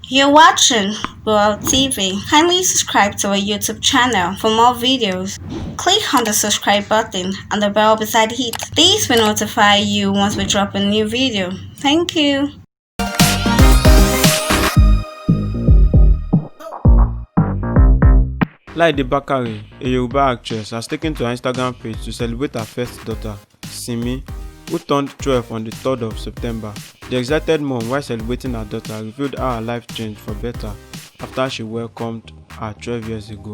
You're watching World TV. Kindly subscribe to our YouTube channel for more videos. Click on the subscribe button and the bell beside it. This will notify you once we drop a new video. Thank you. Laide Bakare, a Yoruba actress, has taken to her Instagram page to celebrate her first daughter, Simi, who turned 12 on the 3rd of September. The excited mom, while celebrating her daughter, revealed how her life changed for better after she welcomed her 12 years ago.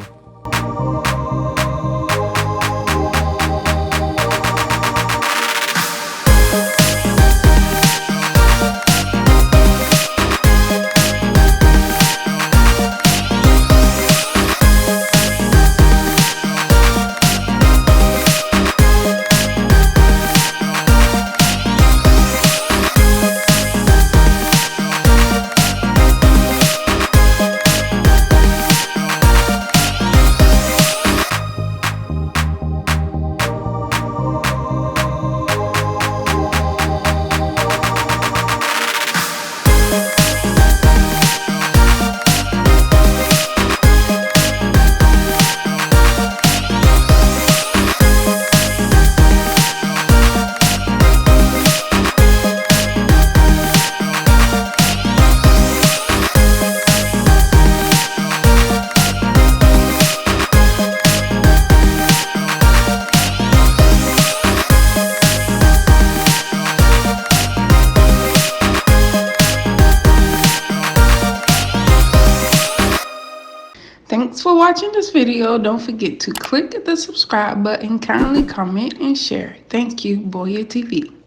Thanks for watching this video. Don't forget to click the subscribe button, kindly comment and share. Thank you, Boya TV.